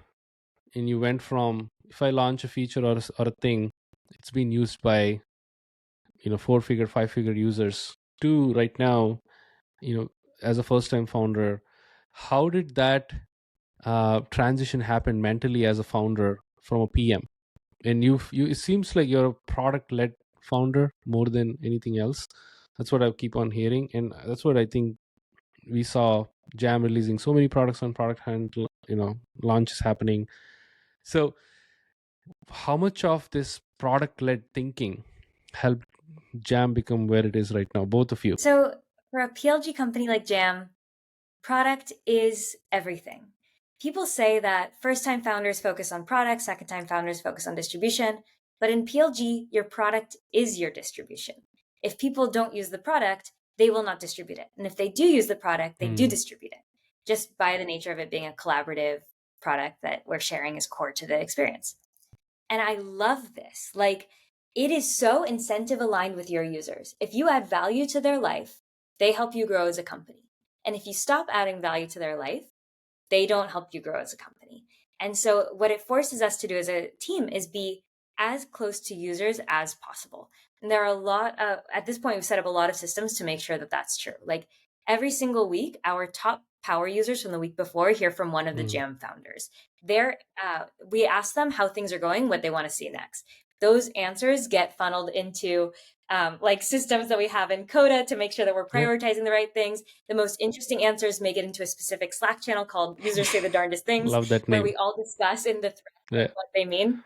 and you went from, if I launch a feature or a thing, it's been used by 4-figure, 5-figure users, to right now, as a first time founder, how did that transition happen mentally as a founder from a PM? And you it seems like you're a product led founder more than anything else. That's what I keep on hearing, and that's what I think we saw Jam releasing so many products on product hunt, launches happening. So how much of this product led thinking helped Jam become where it is right now, both of you? So for a PLG company like Jam, product is everything. People say that first-time founders focus on product, second-time founders focus on distribution, but in PLG, your product is your distribution. If people don't use the product, they will not distribute it. And if they do use the product, they do distribute it, just by the nature of it being a collaborative product that where sharing is core to the experience. And I love this. Like, it is so incentive aligned with your users. If you add value to their life, they help you grow as a company. And if you stop adding value to their life, they don't help you grow as a company. And so what it forces us to do as a team is be as close to users as possible. And there are a lot of, at this point, we've set up a lot of systems to make sure that that's true. Like every single week, our top power users from the week before hear from one of the Jam founders. We ask them how things are going, what they want to see next. Those answers get funneled into like systems that we have in Coda to make sure that we're prioritizing the right things. The most interesting answers make it into a specific Slack channel called Users Say the Darndest Things. Love that name. Where we all discuss in the thread what they mean.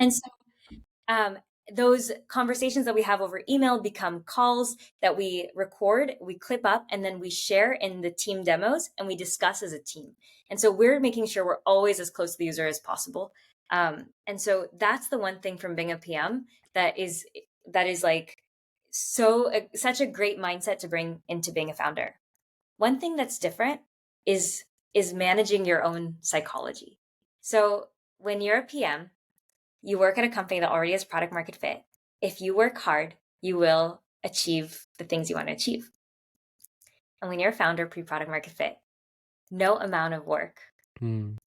And so those conversations that we have over email become calls that we record, we clip up, and then we share in the team demos, and we discuss as a team. And so we're making sure we're always as close to the user as possible. And so that's the one thing from being a PM that is like such a great mindset to bring into being a founder. One thing that's different is managing your own psychology. So when you're a PM, you work at a company that already has product market fit. If you work hard, you will achieve the things you want to achieve. And when you're a founder, pre-product market fit, no amount of work,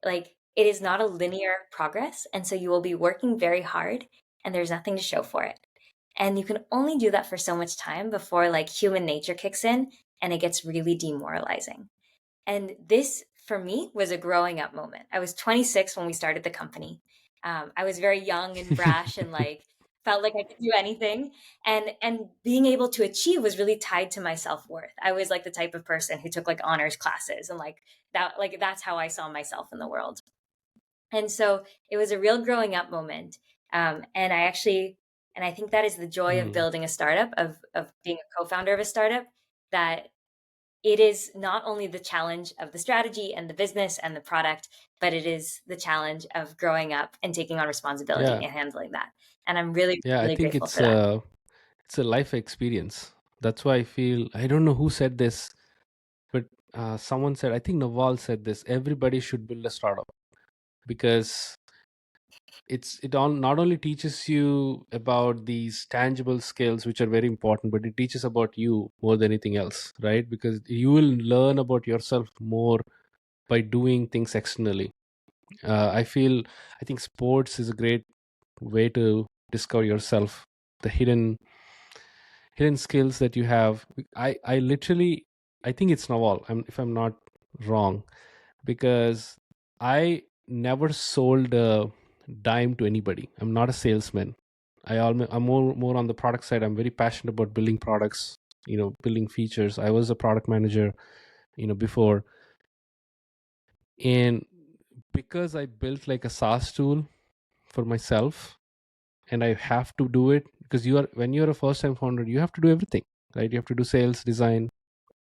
like it is not a linear progress. And so you will be working very hard and there's nothing to show for it. And you can only do that for so much time before like human nature kicks in and it gets really demoralizing. And this, for me, was a growing up moment. I was 26 when we started the company. I was very young and brash and like felt like I could do anything. And being able to achieve was really tied to my self-worth. I was like the type of person who took like honors classes and like that's how I saw myself in the world. And so it was a real growing up moment. And I think that is the joy of building a startup, of being a co-founder of a startup, that it is not only the challenge of the strategy and the business and the product, but it is the challenge of growing up and taking on responsibility and handling that. And I'm really, really I think grateful for that. It's a life experience. That's why I feel, I don't know who said this, but someone said, I think Naval said this, everybody should build a startup, because it all not only teaches you about these tangible skills which are very important, but it teaches about you more than anything else, right? Because you will learn about yourself more by doing things externally. I think sports is a great way to discover yourself, the hidden skills that you have. I literally, I think it's Nawal, if I'm not wrong, because I never sold a dime to anybody. I'm not a salesman. I'm more on the product side. I'm very passionate about building products, building features. I was a product manager, before. And because I built like a SaaS tool for myself, and I have to do it because when you're a first time founder, you have to do everything, right? You have to do sales, design,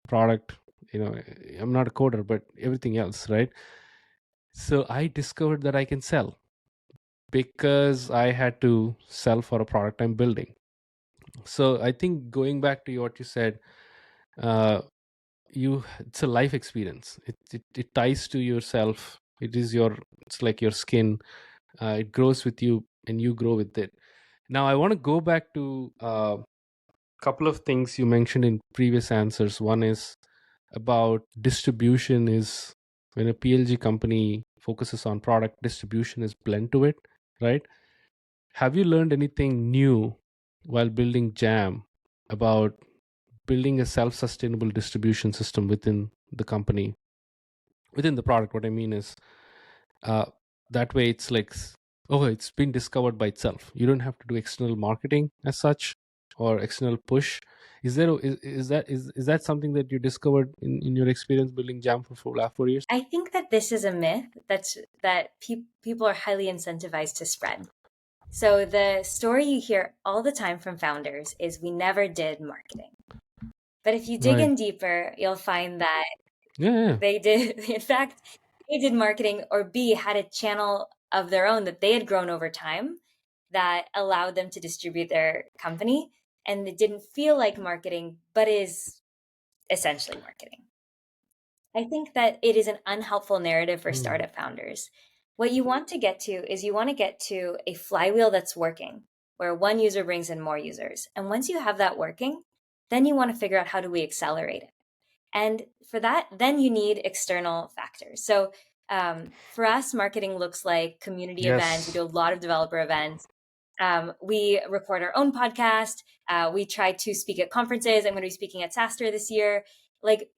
product. I'm not a coder, but everything else, right? So I discovered that I can sell because I had to sell for a product I'm building. So I think going back to what you said, uh, it's a life experience. It ties to yourself. It's like your skin. It grows with you, and you grow with it. Now I want to go back to a couple of things you mentioned in previous answers. One is about distribution. Is when a PLG company focuses on product, distribution is blend to it, right? Have you learned anything new while building Jam about building a self-sustainable distribution system within the company, within the product? What I mean is, uh, that way it's like, oh, it's been discovered by itself. You don't have to do external marketing as such or external push. Is that something that you discovered in your experience building Jam for last 4 years? I think that this is a myth that people are highly incentivized to spread. So the story you hear all the time from founders is we never did marketing. But if you dig Right. in deeper, you'll find that Yeah. they did, in fact, they did marketing, or B, had a channel of their own that they had grown over time that allowed them to distribute their company. And it didn't feel like marketing, but is essentially marketing. I think that it is an unhelpful narrative for Hmm. startup founders. What you want to get to is you want to get to a flywheel that's working, where one user brings in more users. And once you have that working, then you want to figure out how do we accelerate it. And for that, then you need external factors. So for us, marketing looks like community events. We Yes. do a lot of developer events. We record our own podcast. We try to speak at conferences. I'm going to be speaking at SaaStr this year. Like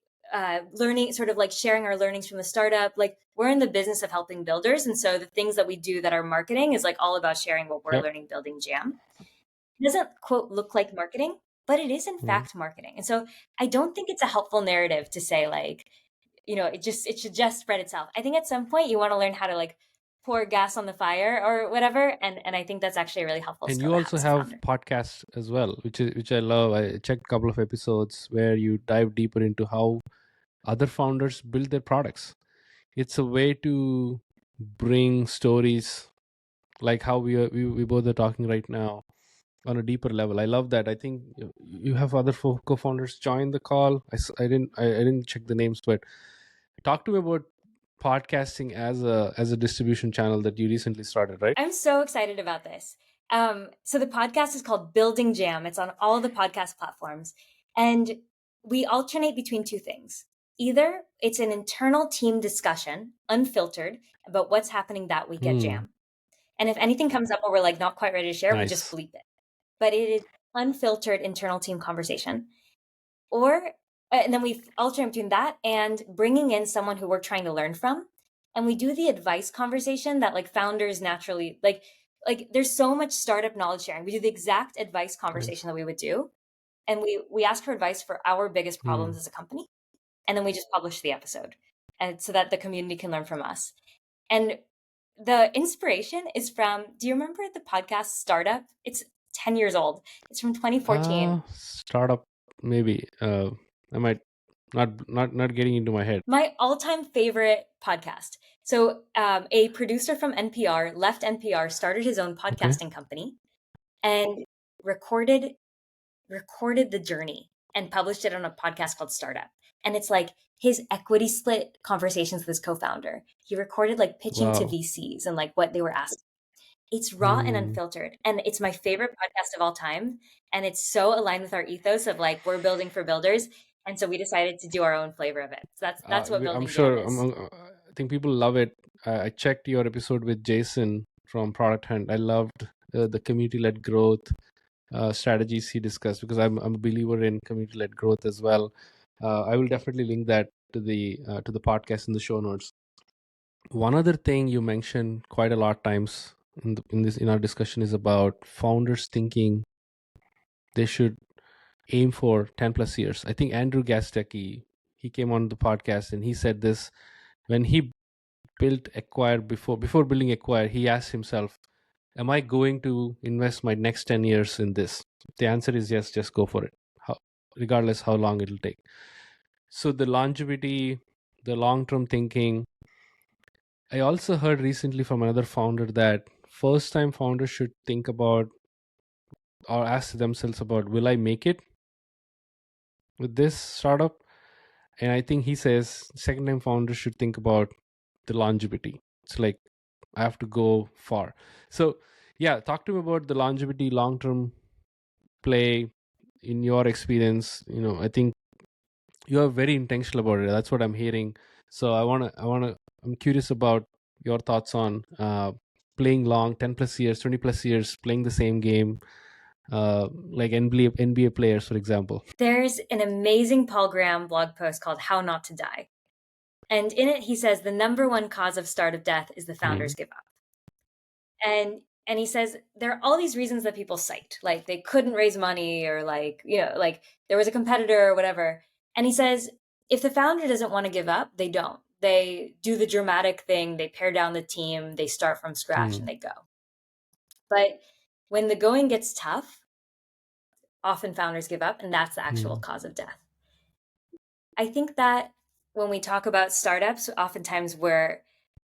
learning, sort of like sharing our learnings from the startup. Like we're in the business of helping builders. And so the things that we do that are marketing is like all about sharing what we're Yep. learning building Jam. It doesn't, quote, look like marketing, but it is in Hmm. fact marketing. And so I don't think it's a helpful narrative to say like, it should just spread itself. I think at some point you want to learn how to like pour gas on the fire or whatever. And I think that's actually a really helpful And skill you to have also as a have founder. podcasts as well, which I love. I checked a couple of episodes where you dive deeper into how other founders build their products. It's a way to bring stories like how we both are talking right now on a deeper level. I love that. I think you have other co-founders join the call. I didn't check the names, but talk to me about podcasting as a distribution channel that you recently started, right? I'm so excited about this. So the podcast is called Building Jam. It's on all the podcast platforms. And we alternate between two things. Either it's an internal team discussion, unfiltered, about what's happening that week at Hmm. Jam. And if anything comes up where we're like not quite ready to share, we just Nice. bleep it. But it is unfiltered internal team conversation. Or, and then we alternate between that and bringing in someone who we're trying to learn from. And we do the advice conversation that like founders naturally like there's so much startup knowledge sharing. We do the exact advice Nice. conversation that we would do. And we ask for advice for our biggest Hmm. problems as a company. And then we just publish the episode. And so that the community can learn from us. And the inspiration is from, do you remember the podcast Startup? It's 10 years old. It's from 2014. Startup, maybe. I might not getting into my head. My all-time favorite podcast. So a producer from NPR left NPR, started his own Okay. podcasting company, and recorded the journey and published it on a podcast called Startup. And it's like his equity split conversations with his co-founder. He recorded like pitching to Wow. VCs and like what they were asking. It's raw and unfiltered. And it's my favorite podcast of all time. And it's so aligned with our ethos of like, we're building for builders. And so we decided to do our own flavor of it. So that's what I'm building sure. Jam is. I think people love it. I checked your episode with Jason from Product Hunt. I loved the community-led growth strategies he discussed, because I'm a believer in community-led growth as well. I will definitely link that to the podcast in the show notes. One other thing you mentioned quite a lot of times in our discussion is about founders thinking they should aim for 10 plus years. I think Andrew Gastecki, he came on the podcast and he said this: when he built Acquire, before building Acquire, he asked himself, am I going to invest my next 10 years in this? If the answer is yes, just go for it, regardless how long it'll take. So the longevity, the long-term thinking. I also heard recently from another founder that first-time founders should think about or ask themselves about, will I make it with this startup? And I think he says second-time founders should think about the longevity. It's like, I have to go far. So yeah, talk to me about the longevity, long-term play in your experience. I think you are very intentional about it. That's what I'm hearing. So I'm curious about your thoughts on playing long, 10 plus years, 20 plus years, playing the same game, like NBA players, for example. There's an amazing Paul Graham blog post called How Not to Die. And in it, he says the number one cause of startup death is the founders give up. And he says there are all these reasons that people cite, like they couldn't raise money, or like there was a competitor or whatever. And he says if the founder doesn't want to give up, they don't. They do the dramatic thing, they pare down the team, they start from scratch, and they go. But when the going gets tough, often founders give up, and that's the actual cause of death. I think that when we talk about startups, oftentimes we're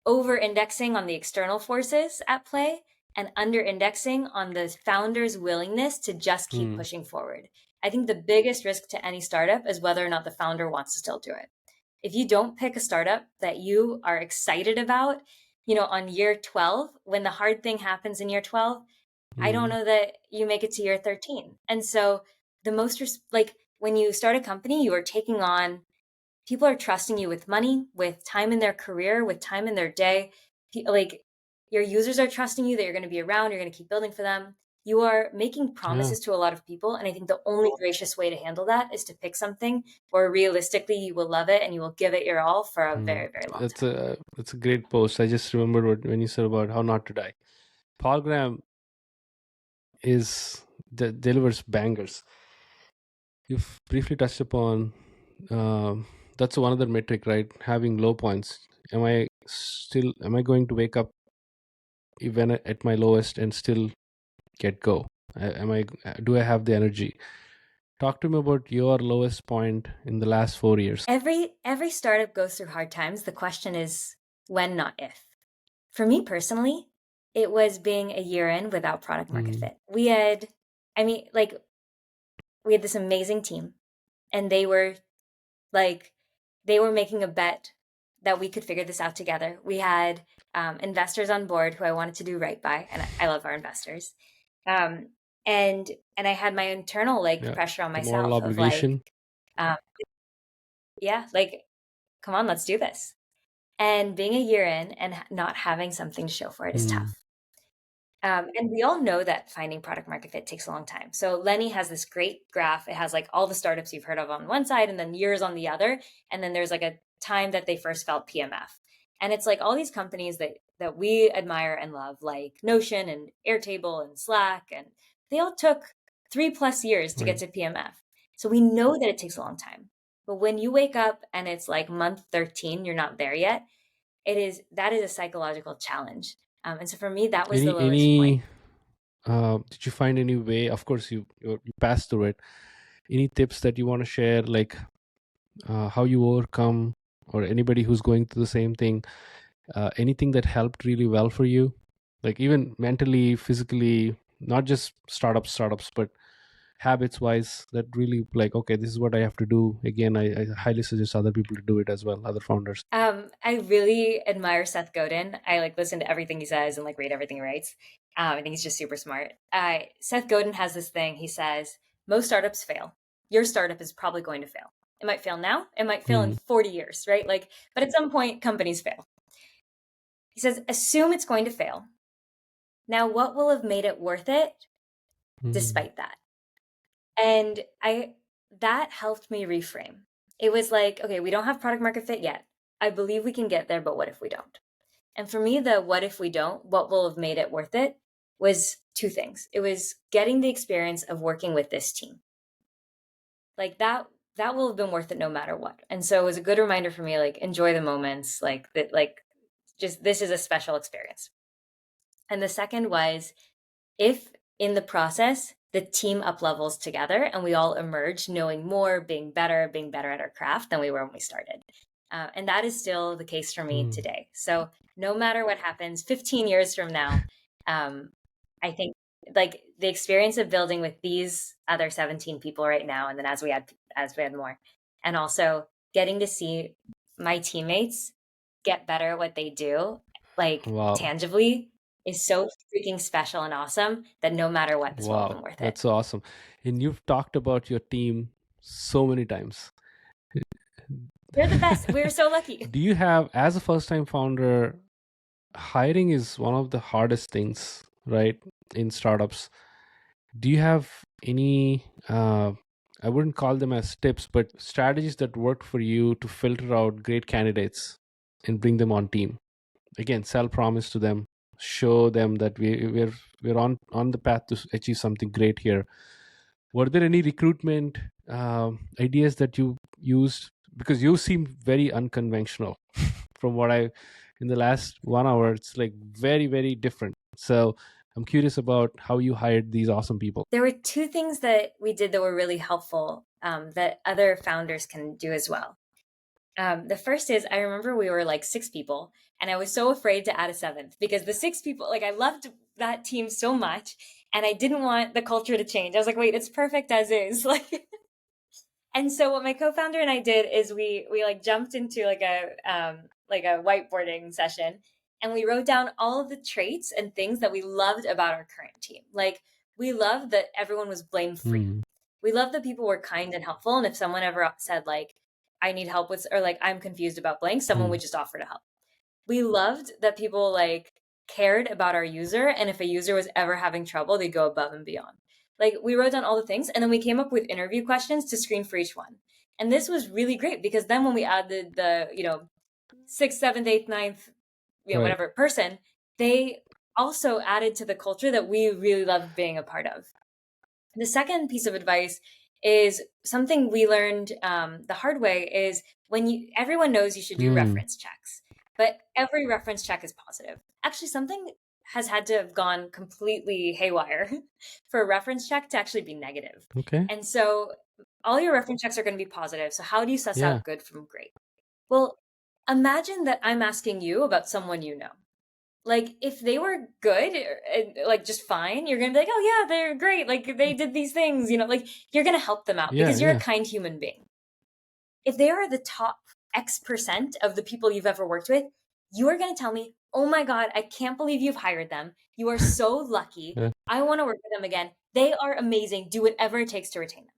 over-indexing on the external forces at play and under-indexing on the founder's willingness to just keep pushing forward. I think the biggest risk to any startup is whether or not the founder wants to still do it. If you don't pick a startup that you are excited about, on year 12, when the hard thing happens in year 12, I don't know that you make it to year 13. And so when you start a company, you are taking on, people are trusting you with money, with time in their career, with time in their day. Like your users are trusting you that you're going to be around, you're going to keep building for them. You are making promises to a lot of people. And I think the only gracious way to handle that is to pick something where realistically you will love it and you will give it your all for a very, very long time. That's a great post. I just remembered when you said about how not to die. Paul Graham delivers bangers. You've briefly touched upon that's one other metric, right? Having low points. Am I going to wake up even at my lowest and still get go? Do I have the energy? Talk to me about your lowest point in the last 4 years. Every startup goes through hard times. The question is when, not if. For me personally, it was being a year in without product market fit. We had this amazing team, and they were making a bet that we could figure this out together. We had investors on board who I wanted to do right by, and I love our investors. And I had my internal pressure on myself, moral obligation. Come on, let's do this. And being a year in and not having something to show for it is tough. And we all know that finding product market fit takes a long time. So Lenny has this great graph. It has all the startups you've heard of on one side and then years on the other. And then there's a time that they first felt PMF. And it's all these companies that we admire and love, like Notion and Airtable and Slack, and they all took 3+ years to get to PMF. So we know that it takes a long time. But when you wake up and it's month 13, you're not there yet, that is a psychological challenge. And so for me, that was the lowest point. Did you find any way? Of course, you passed through it. Any tips that you want to share, how you overcome, or anybody who's going through the same thing? Anything that helped really well for you, even mentally, physically, not just startups, but habits wise that really like, okay, this is what I have to do. Again, I highly suggest other people to do it as well, other founders. I really admire Seth Godin. I like listen to everything he says and like read everything he writes. I think he's just super smart. Seth Godin has this thing. He says most startups fail. Your startup is probably going to fail. It might fail now. It might fail in 40 years, right? Like, but at some point, companies fail. He says, assume it's going to fail. Now, what will have made it worth it despite that? And that helped me reframe. It was like, okay, we don't have product market fit yet. I believe we can get there, but what if we don't? And for me, the what if we don't, what will have made it worth it was two things. It was getting the experience of working with this team. Like that will have been worth it no matter what. And so it was a good reminder for me, like enjoy the moments, like that, like just this is a special experience. And the second was if in the process the team up levels together and we all emerge knowing more, being better at our craft than we were when we started. And that is still the case for me today. So no matter what happens 15 years from now, I think like the experience of building with these other 17 people right now, and then as we had more, and also getting to see my teammates get better at what they do, like tangibly, is so freaking special and awesome that no matter what, this will have been worth it. That's so awesome. And you've talked about your team so many times. They're the best. We're so lucky. Do you have, as a first-time founder, hiring is one of the hardest things, right, in startups. Do you have any, I wouldn't call them as tips, but strategies that worked for you to filter out great candidates and bring them on team? Again, sell promise to them, show them that we're on the path to achieve something great here. Were there any recruitment ideas that you used? Because you seem very unconventional from what in the last 1 hour, it's like very, very different. So I'm curious about how you hired these awesome people. There were two things that we did that were really helpful that other founders can do as well. The first is I remember we were like 6 people and I was so afraid to add a 7th because the 6 people, like I loved that team so much and I didn't want the culture to change. I was like, wait, it's perfect as is. Like, and so what my co-founder and I did is we like jumped into like a whiteboarding session and we wrote down all of the traits and things that we loved about our current team. Like we loved that everyone was blame free. We loved that people were kind and helpful. And if someone ever said like, I need help with, or like, I'm confused about blank, someone would just offer to help. We loved that people like cared about our user. And if a user was ever having trouble, they'd go above and beyond. Like we wrote down all the things and then we came up with interview questions to screen for each one. And this was really great because then when we added the, 6th, 7th, 8th, 9th, whatever person, they also added to the culture that we really loved being a part of. The second piece of advice is something we learned the hard way is everyone knows you should do reference checks, but every reference check is positive. Actually, something has had to have gone completely haywire for a reference check to actually be negative. Okay. And so all your reference checks are going to be positive. So how do you suss out good from great? Well, imagine that I'm asking you about someone you know. Like if they were good, like just fine, you're going to be like, oh yeah, they're great. Like they did these things, like you're going to help them out because you're a kind human being. If they are the top X% of the people you've ever worked with, you are going to tell me, oh my God, I can't believe you've hired them. You are so lucky. I want to work with them again. They are amazing. Do whatever it takes to retain them.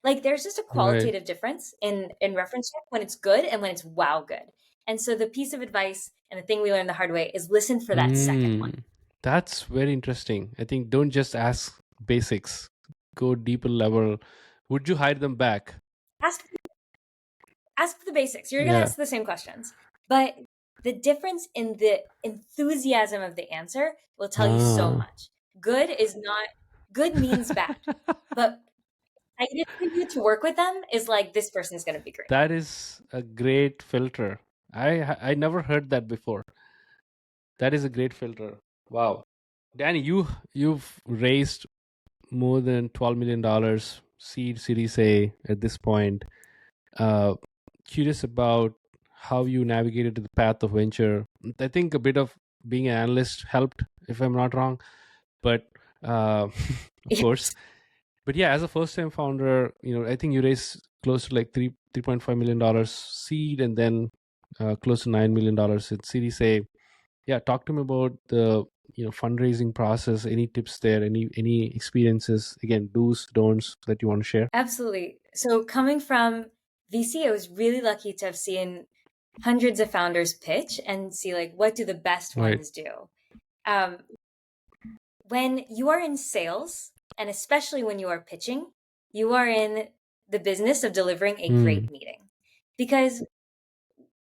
Like there's just a qualitative difference in reference check when it's good and when it's wow good. And so the piece of advice and the thing we learned the hard way is listen for that second one. That's very interesting. I think don't just ask basics, go deeper level. Would you hire them back? Ask the basics. You're going to ask the same questions. But the difference in the enthusiasm of the answer will tell you so much. Good means bad. But excited for you to work with them is like, this person is going to be great. That is a great filter. I never heard that before. That is a great filter. Wow. Dani, you've raised more than $12 million seed Series A at this point. Curious about how you navigated the path of venture. I think a bit of being an analyst helped, if I'm not wrong. But of course, But yeah, as a first-time founder, I think you raised close to like $3.5 million seed, and then close to $9 million in Series A. Yeah, talk to me about the fundraising process. Any tips there? Any experiences? Again, do's, don'ts that you want to share? Absolutely. So coming from VC, I was really lucky to have seen hundreds of founders pitch and see like what do the best ones do. When you are in sales, and especially when you are pitching, you are in the business of delivering a great meeting. Because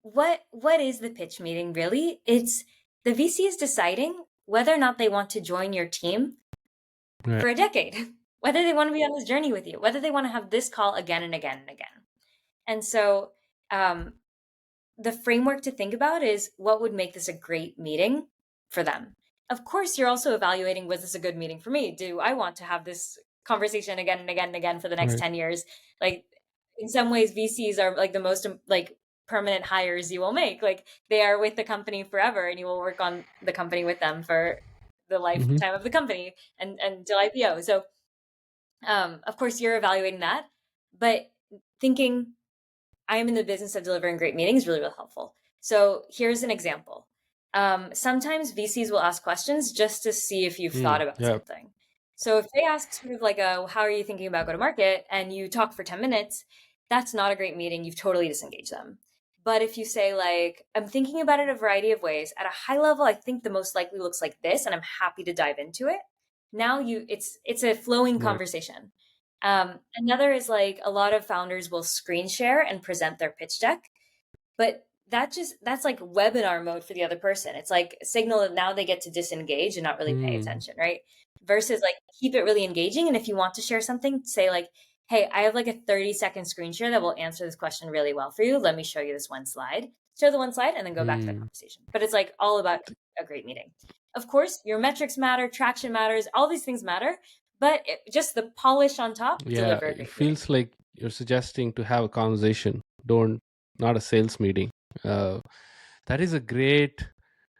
what is the pitch meeting really? It's the VC is deciding whether or not they want to join your team for a decade, whether they want to be on this journey with you, whether they want to have this call again and again and again. And so the framework to think about is what would make this a great meeting for them. Of course, you're also evaluating, was this a good meeting for me? Do I want to have this conversation again and again and again for the next 10 years? Like in some ways, VCs are like the most like permanent hires you will make. Like they are with the company forever and you will work on the company with them for the lifetime of the company and until IPO. So of course you're evaluating that, but thinking I am in the business of delivering great meetings really, really helpful. So here's an example. Sometimes VCs will ask questions just to see if you've thought about something. So if they ask sort of like how are you thinking about go to market, and you talk for 10 minutes, that's not a great meeting. You've totally disengaged them. But if you say like, I'm thinking about it a variety of ways, at a high level, I think the most likely looks like this, and I'm happy to dive into it. Now it's a flowing conversation. Another is like a lot of founders will screen share and present their pitch deck, but that's like webinar mode for the other person. It's like a signal that now they get to disengage and not really pay attention, right? Versus like keep it really engaging. And if you want to share something, say like, hey, I have like a 30-second screen share that will answer this question really well for you. Let me show you this one slide. Show the one slide and then go back to the conversation. But it's like all about a great meeting. Of course, your metrics matter, traction matters, all these things matter, but just the polish on top. Yeah, it feels like you're suggesting to have a conversation, not a sales meeting. That is a great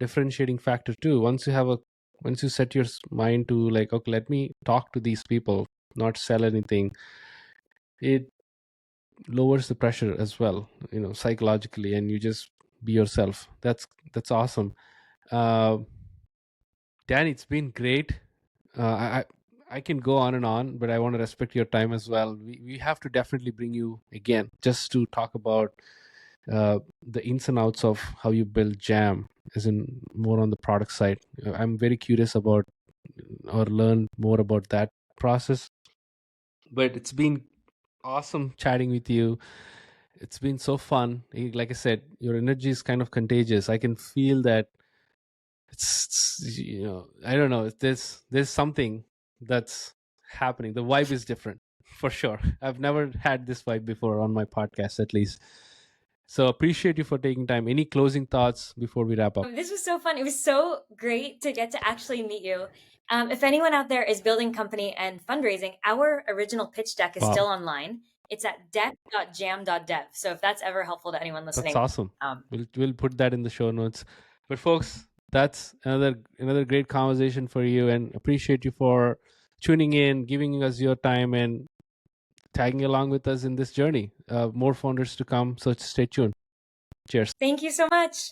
differentiating factor too. Once you set your mind to like, okay, let me talk to these people, not sell anything, it lowers the pressure as well, psychologically, and you just be yourself. That's awesome. Dani, it's been great. I can go on and on, but I want to respect your time as well. We have to definitely bring you again just to talk about the ins and outs of how you build Jam, as in more on the product side. I'm very curious about or learn more about that process. But it's been awesome chatting with you. It's been so fun. Like I said, your energy is kind of contagious. I can feel that. It's I don't know. There's something that's happening. The vibe is different for sure. I've never had this vibe before on my podcast, at least. So appreciate you for taking time. Any closing thoughts before we wrap up? This was so fun. It was so great to get to actually meet you. If anyone out there is building company and fundraising, our original pitch deck is still online. It's at deck.jam.dev. So if that's ever helpful to anyone listening, that's awesome. We'll put that in the show notes. But folks, that's another great conversation for you, and appreciate you for tuning in, giving us your time, and tagging along with us in this journey. More founders to come, so stay tuned. Cheers. Thank you so much.